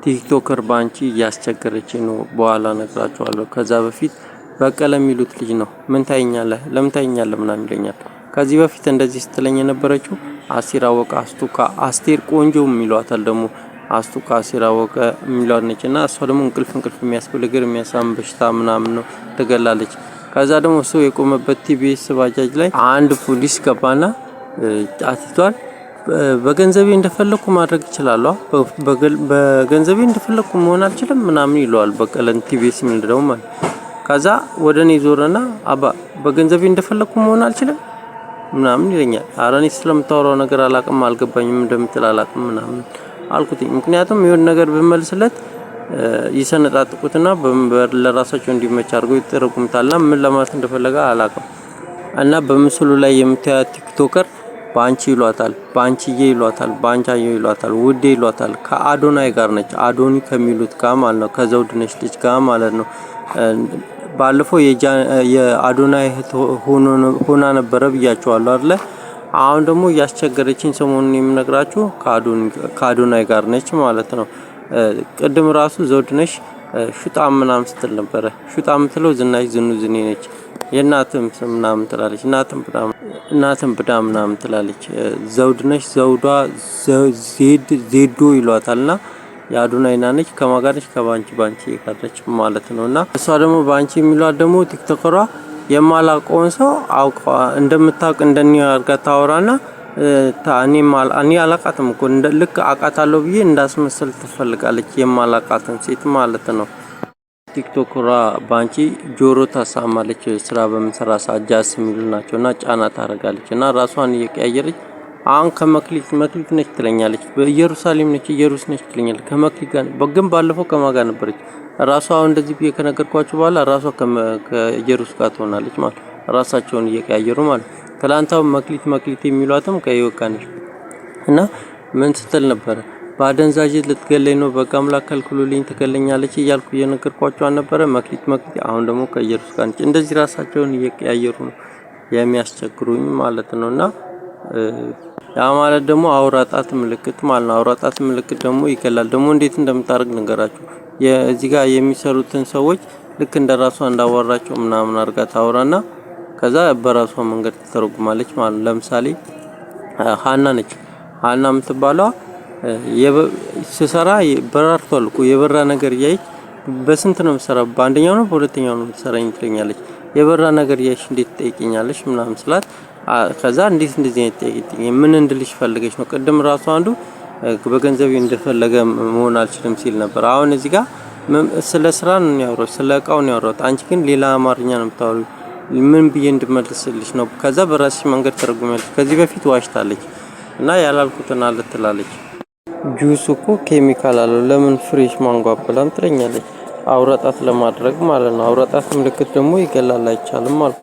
ቲክቶከር ባንቺ እያስቸገረች ነው በኋላ ነግራችኋለሁ። ከዛ በፊት በቀለ የሚሉት ልጅ ነው ምን ታይኛለህ ለምን ታይኛለህ ምናምን ይለኛል። ከዚህ በፊት እንደዚህ ስትለኝ የነበረችው አስቴር አወቀ አስቱካ አስቴር ቆንጆ የሚሏታል ደግሞ አስቱካ አስቴር አወቀ የሚሏት ነችና እሷ ደግሞ እንቅልፍ የሚያስብል እግር የሚያሳም በሽታ ምናምን ነው ትገላለች። ከዛ ደግሞ እሱ የቆመበት ቲቢኤስ ባጃጅ ላይ አንድ ፖሊስ ገባና አትቷል በገንዘቤ እንደፈለኩ ማድረግ ይችላል በገንዘቤ እንደፈለኩ መሆን አልችልም ምናምን ይለዋል በቀለን ቲቢኤስ ምንድነው ማለት። ከዛ ወደኔ ዞረና አባ በገንዘቤ እንደፈለኩ መሆን አልችልም ምናምን ይለኛል። አራኔ ስለምታወራው ነገር አላቅም አልገባኝም እንደምትል አላቅም ምናምን አልኩት። ምክንያቱም የሆነ ነገር በመልስለት ይሰነጣጥቁትና ለራሳቸው እንዲመች አድርገው ይተረጉምታልና ምን ለማለት እንደፈለገ አላቅም። እና በምስሉ ላይ የምታዩት ቲክቶከር ባንቺ ይሏታል ባንቺዬ ይሏታል ባንቻዬ ይሏታል ውዴ ይሏታል ከአዶናይ ጋር ነች። አዶኒ ከሚሉት ጋር ማለት ነው ከዘውድነሽ ልጅ ጋር ማለት ነው። ባለፈው የአዶናይ ሆና ነበረ ብያችኋለሁ አይደል? አሁን ደግሞ ያስቸገረችኝ ሰሞኑን የምነግራችሁ ከአዶናይ ጋር ነች ማለት ነው። ቅድም ራሱ ዘውድነሽ ሹጣም ምናምን ስትል ነበረ። ሹጣም የምትለው ዝናሽ ዝኔ ነች። የእናትም ስም ምናምን ትላለች እናትም ብዳ ምናምን ትላለች። ዘውድነሽ ዘውዷ ዜዶ ይሏታልና የአዶናይና ነች ከማጋነች ከባንቺ ካለች ማለት ነውና እሷ ደግሞ ባንቺ የሚሏት ደግሞ ቲክቶከሯ የማላውቀውን ሰው አውቃ እንደምታውቅ እንደኒያ አርጋ ታወራና እኔ አላቃትም እኮ ልክ አቃታለሁ ብዬ እንዳስመስል ትፈልጋለች የማላቃትን ሴት ማለት ነው። ቲክቶከሯ ባንቺ ጆሮ ታሳማለች ስራ በመሰራ ሳጃስ የሚሉ ናቸውና ጫና ታረጋለችና ራሷን እየቀያየረች አሁን ከመክሊት ነች ትለኛለች። በኢየሩሳሌም ነች ኢየሩስ ነች ትለኛለች። ከመክሊት ጋር በግን ባለፈው ከማጋ ነበረች ራሷ እንደዚህ ብዬ ከነገርኳችሁ በኋላ ራሷ ከኢየሩስ ጋር ትሆናለች ማለት ራሳቸውን እየቀያየሩ ማለት። ትላንታው መክሊት የሚሏትም ከይወቃነች እና ምን ስትል ነበር ባደንዛዥ ልትገለኝ ነው በቃ አምላክ ከልክሉልኝ ትገለኛለች እያልኩ እየነገርኳችሁ አልነበረ መክሊት አሁን ደግሞ ከኢየሩስ ጋር ነች። እንደዚህ ራሳቸውን እየቀያየሩ ነው የሚያስቸግሩኝ ማለት ነውና ያ ማለት ደግሞ አውራጣት ምልክት ማለት ነው። አውራጣት ምልክት ደግሞ ይገላል። ደግሞ እንዴት እንደምታደርግ ንገራችሁ። እዚህ ጋር የሚሰሩትን ሰዎች ልክ እንደራሷ እንዳወራቸው ምናምን አርጋ ታወራና ከዛ በራሷ መንገድ ትተረጉማለች ማለት ነው። ለምሳሌ ሃና ነች። ሃና የምትባለው ስሰራ በራርቷል እኮ የበራ ነገር ያይች በስንት ነው የምትሰራው በአንደኛው ነው በሁለተኛው ነው የምትሰራኝ ትለኛለች። የበራ ነገር ያይች እንዴት ትጠይቂኛለሽ ምናምን ስላት ከዛ እንዴት እንደዚህ አይጠይቂኝ ምን እንድልሽ ፈልገሽ ነው? ቅድም ራሱ አንዱ በገንዘብ እንደፈለገ መሆን አልችልም ሲል ነበር። አሁን እዚህ ጋር ስለ ስራ ነው ያወራው ስለ እቃው ነው ያወራው። አንቺ ግን ሌላ አማርኛ ነው የምታወሪው። ምን ብዬ እንድመልስልሽ ነው? ከዛ በራስሽ መንገድ ተረጉማለች። ከዚህ በፊት ዋሽታለች እና ያላልኩትን አልትላለች። ጁስ እኮ ኬሚካል አለው ለምን ፍሬሽ ማንጎ አበላም ትለኛለች። አውራጣት ለማድረግ ማለት ነው። አውራጣት ምልክት ደግሞ ይገላል አይቻልም ማለት